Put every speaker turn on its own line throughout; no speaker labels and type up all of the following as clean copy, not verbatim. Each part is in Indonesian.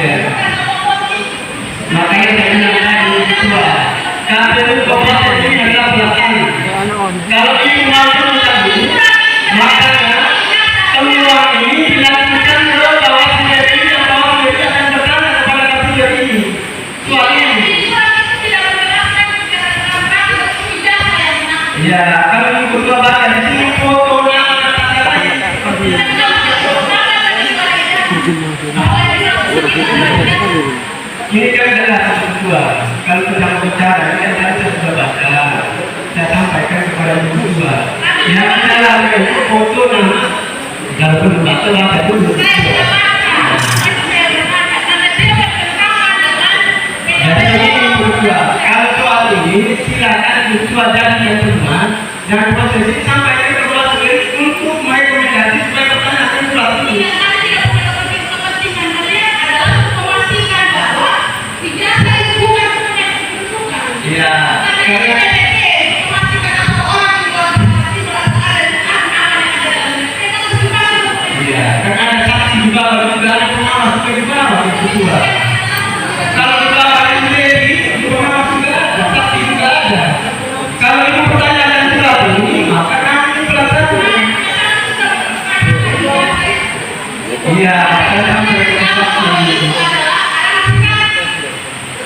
Ya. Makanya saya bilang tadi ketua, KPU Kabupaten ini adalah belakang. Kalau ini mau tergabung, maka semua ini dilakukan ke bawah sendiri dan bawah sendiri akan bertanya kepada KPU ini. Soal ini. Ya, kalau ini ketua baca di sini fotonya ini kan adalah ketua. Kalau sedang bicara, ini adalah sudah baca. Saya sampaikan kepada ketua. Yang adalah foto nama. Kalau belum baca, baca dulu. Jadi ini ketua. Kalau soal ini silakan ketua dan yang semua dan posisi sampaikan kepada sendiri untuk merekomendasi supaya pertanyaan ketua ini. Ya, karena ada saksi juga, ada pengawas juga ketua. Kalau kita sendiri, pengawas juga ada, saksi juga ada. Kalau itu pertanyaan sudah ini, maka kami pelajari. Iya, saya sampaikan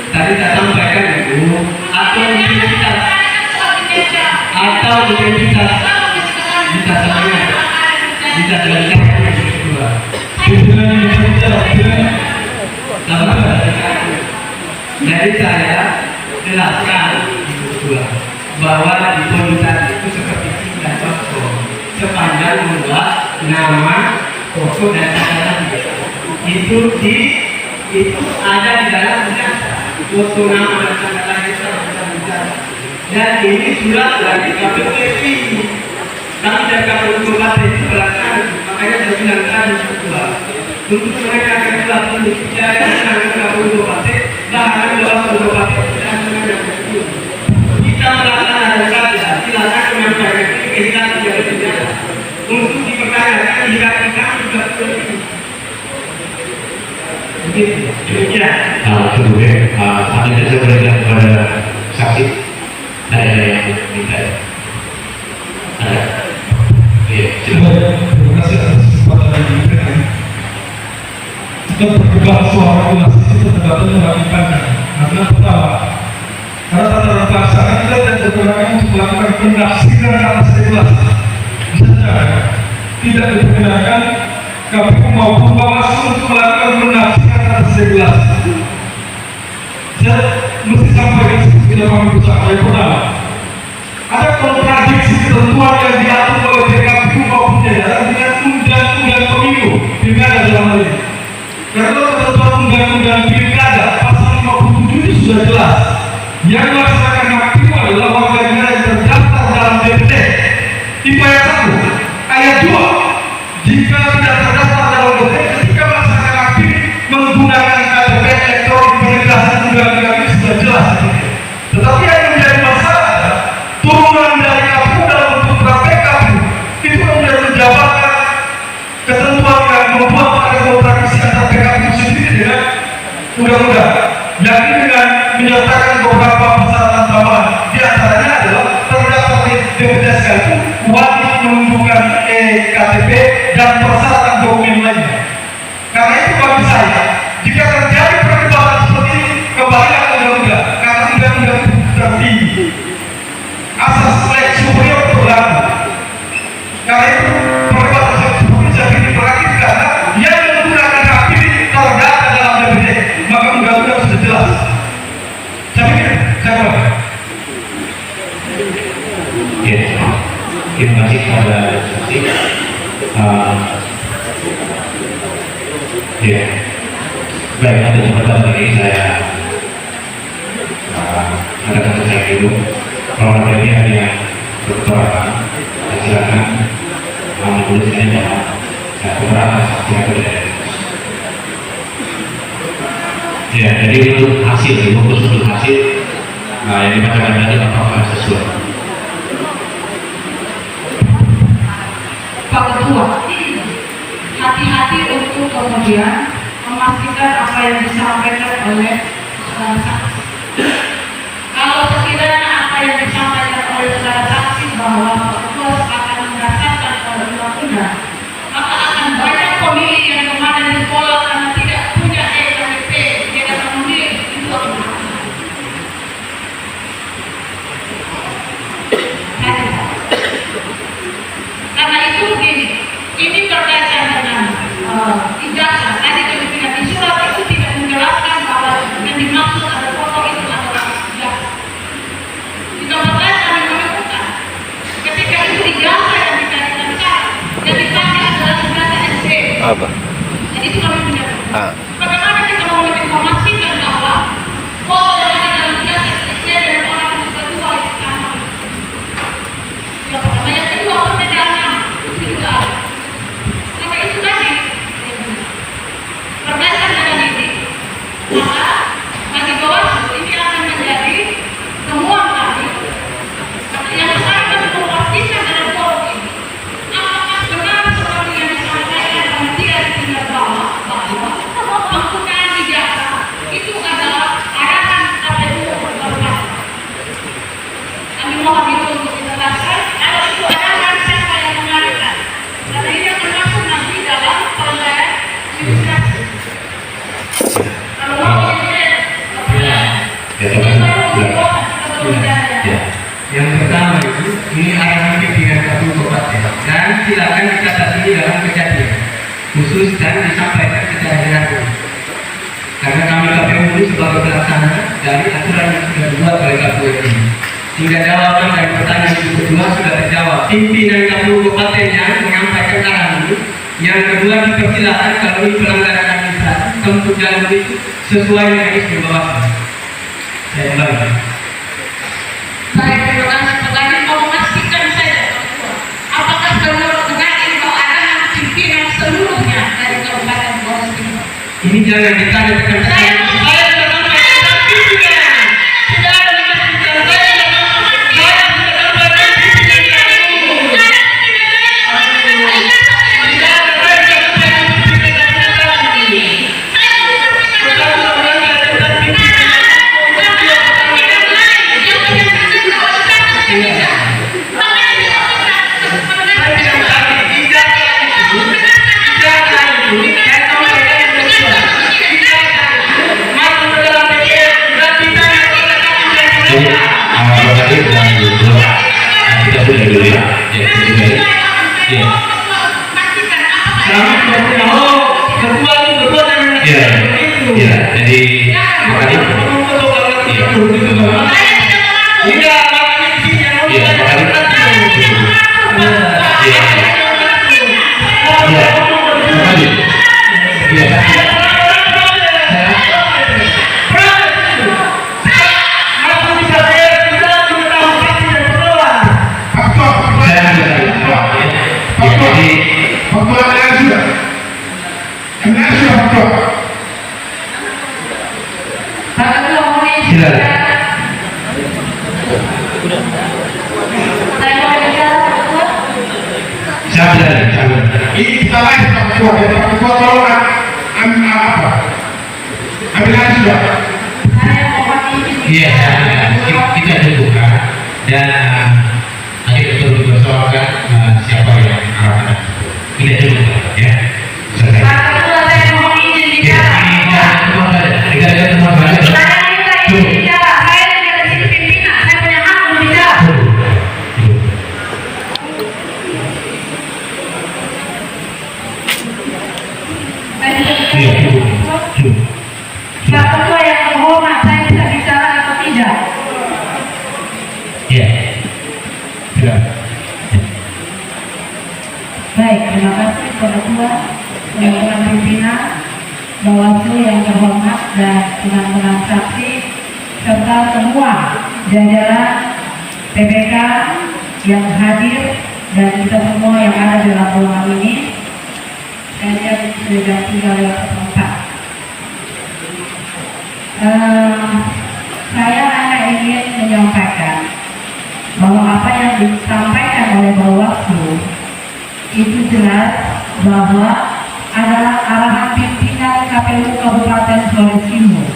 tadi saya sampaikan itu atau identitas bisa semuanya bisa dilakukan kedua. Jadi saya jelaskan kedua bahwa di polis itu seperti tidak cocok sepanjang membuat nama, foto dan catatan itu ada di dalam foto nama dan catatan itu bisa. Dan ini sudah dari KPU RI. Kami dari KPU Kabupaten itu belakang, makanya saya bilang tadi kedua. Untuk mereka yang telah berbicara dengan KPU Kabupaten, bahkan dalam Kabupaten tidak dengan KPU. Kita melaksanakan saja, silakan menyampaikan ini kita tidak berbicara. Untuk dipertanyakan jika kita sudah seperti begitu. Demikian.
Kemudian kami saya berikan kepada saksi. Ada yang minta. Ada. Iya.
Terima kasih atas kesempatan yang diberikan. Kita berdebat soal regulasi itu tergantung melakukannya. Karena pertama, karena tataran pelaksanaan kita tidak diperkenankan untuk melakukan penafsiran atas regulasi. Misalnya, tidak diperkenankan KPU maupun Bawaslu untuk melakukan penafsiran atas regulasi. Saya mesti sampaikan kita kami bersama. Yang pertama, ada kontradiksi ketentuan yang diatur oleh KPU maupun jajaran dengan undang-undang pemilu pilkada dalam hal ini. Karena ketentuan undang-undang pilkada pasal 57 itu sudah jelas. Yang melaksanakan hak pilih adalah warga negara yang terdaftar dalam DPT. Tipe ayat 1, ayat 2. Jika tidak terdaftar dalam DPT, ketika melaksanakan hak pilih menggunakan KTP elektronik penjelasan undang-undang ini sudah jelas. Tetapi yang menjadi masalah turunan dari KPU dalam bentuk praktek KPU itu kemudian menjabarkan ketentuan yang membuat ada kontradiksi antara PKPU sendiri dengan undang-undang, yakni dengan menyertakan beberapa persyaratan tambahan. Di antaranya adalah terdaftar di DPT sekalipun wajib menunjukkan KTP dan persyaratan dokumen lainnya. Karena itu bagi saya, jika terjadi perdebatan seperti ini, kembali ke undang-undang, karena undang-undang itu tertinggi. Asas lex superior berlaku. Karena itu perdebatan seperti ini diperhatikan karena yang menggunakan hak pilih terdaftar dalam DPT, maka undang-undang sudah jelas. Saya pikir, saya kira.
Ya, terima kasih kepada saksi. Ya, baik, untuk kesempatan ini saya ada kata saya dulu. Kalau ada ini ada yang berkeberatan, silakan menulisnya dalam keberatan saksi atau tidak. Ya, jadi untuk hasil, fokus untuk hasil yang dibacakan tadi apakah sesuai?
Pak Ketua, hati-hati untuk kemudian memastikan apa yang disampaikan oleh saudara saksi. Kalau sekiranya apa yang disampaikan oleh saudara saksi bahwa Pak Ketua akan mendasarkan pada undang-undang, maka akan banyak pemilih yang kemarin ditolak karena tidak punya EKTP, dia dapat memilih itu akan berhasil. Karena itu begini, ini berkaitan dengan ijazah. Tadi kami tidak di surat itu tidak menjelaskan bahwa yang dimaksud ada foto itu adalah ijazah. Di tempat lain kami menemukan ketika itu ijazah yang dicarikan syarat yang dipakai adalah ijazah SD.
Apa?
Jadi itu kami menyebut. Bagaimana kita mau menginformasikan bahwa foto yang ada dalam ijazah SD dan orang yang kedua itu sama? Yang pertama, yang kedua perbedaan itu juga ada. Maka itu tadi berdasarkan dengan ini, maka bagi Bawaslu ini akan menjadi temuan kami yang akan memastikan dalam forum ini apakah benar seperti yang disampaikan oleh dia di tingkat bawah bahwa penggunaan ijazah itu adalah arahan KPU berbagai. Kami mohon itu untuk dijelaskan. Kalau itu arahan siapa yang mengarahkan? Karena ini akan masuk nanti dalam proses administrasi. Kalau mau ini,
Yang pertama itu, ini arahan pimpinan KPU Kabupaten dan silakan dicatat ini dalam kejadian khusus dan disampaikan secara jelas. Karena kami KPU ini sebagai pelaksana dari aturan yang sudah dibuat oleh KPU ini. Hingga jawaban dari pertanyaan yang kedua sudah terjawab. Pimpinan KPU Kabupaten yang menyampaikan arahan ini. Yang kedua dipersilakan kalau ini pelanggaran administrasi untuk jalur itu sesuai mekanisme Bawaslu. Saya ulangi.
baik, terima kasih. Pertanyaan mau memastikan saja, apakah benar ini bahwa arahan pimpinan seluruhnya dari Kabupaten Bawaslu?
Ini jangan ditanyakan
Saya sudah sampaikan pimpinan. Tidak ada dimaksudkan saya sudah sampaikan pimpinan.
Kita sudah dulu ya. Ya, jadi makanya
Ini kita lain Pak Ketua, Pak Ketua tolong ambil apa? Ambil aja sudah.
iya, kita buka dan nanti betul dipersoalkan siapa yang arahkan. Kita coba ya. Selesai.
Pak Ketua, saya mohon izin bicara.
Kita teman saja.
Saya minta izin bicara. Saya tidak di sini pimpinan. Saya punya hak untuk bicara. Pak Ketua yang terhormat, saya bisa bicara atau tidak?
Iya. Sudah.
Baik, terima kasih Pak Ketua, teman-teman pimpinan, Bawaslu yang terhormat dan teman-teman saksi serta semua jajaran PPK yang hadir dan kita semua yang ada dalam ruangan ini. Saya sudah tinggal di tempat. Saya hanya ingin menyampaikan bahwa apa yang disampaikan oleh Bawaslu itu jelas bahwa adalah arahan pimpinan
KPU Kabupaten Flores Timur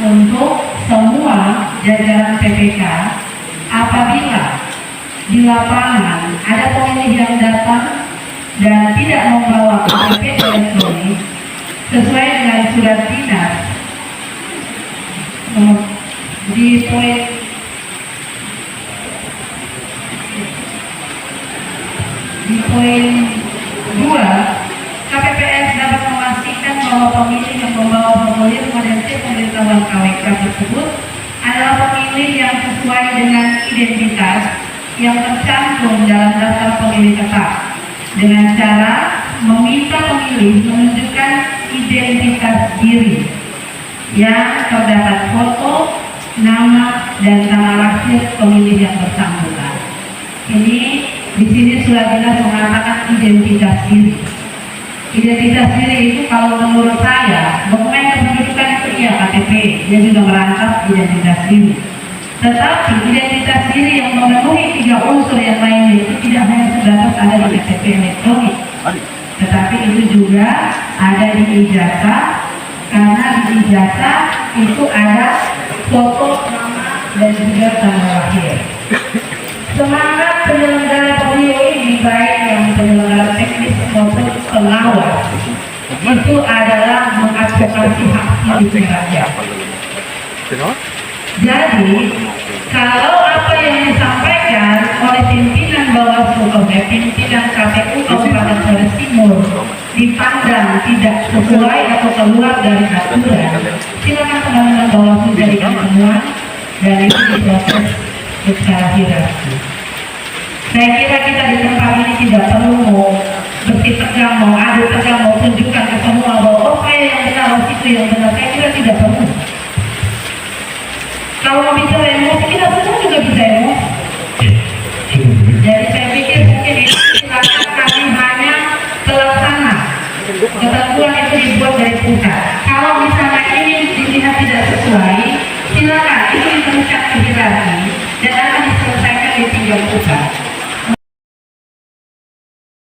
untuk semua jajaran PPK apabila di lapangan ada pemilih yang datang dan tidak membawa KTP elektronik sesuai dengan surat dinas di poin 2, KPPS dapat memastikan bahwa pemilih yang membawa formulir model C pemberitahuan KWK tersebut adalah pemilih yang sesuai dengan identitas yang tercantum dalam daftar pemilih tetap dengan cara meminta pemilih menunjukkan identitas diri yang terdapat foto, nama, dan tanggal lahir pemilih yang bersangkutan. Ini di sini sudah jelas mengatakan identitas diri. Identitas diri itu kalau menurut saya, dokumen kependudukan itu iya KTP, dia juga merangkap identitas diri. Tetapi identitas diri yang memenuhi 3 unsur yang lainnya itu tidak hanya sebatas ada di KTP elektronik, tetapi itu juga ada di ijazah, karena di ijazah itu ada foto, nama, dan juga tanggal lahir. Semangat penyelenggara pemilu ini, baik yang penyelenggara teknis maupun pengawas, itu adalah mengadvokasi hak pilih rakyat. Jadi, kalau apa yang disampaikan oleh pimpinan Bawaslu, pimpinan KPU Kabupaten Flores Timur dipandang tidak sesuai atau keluar dari aturan, silakan teman-teman Bawaslu jadikan temuan dan itu diproses secara hierarki. Saya kira kita di tempat ini tidak perlu mau bersih tegang, mau adu tegang, mau tunjukkan ke semua bahwa oh saya yang benar, oh itu yang benar. Saya kira tidak perlu. Kalau mau bicara emosi, kita semua juga bisa emosi. Jadi saya pikir mungkin ini silakan kami hanya pelaksana. Ketentuan itu dibuat dari pusat. Kalau misalnya ini dilihat tidak sesuai, silakan itu diteruskan ke hierarki dan akan diselesaikan di tingkat pusat.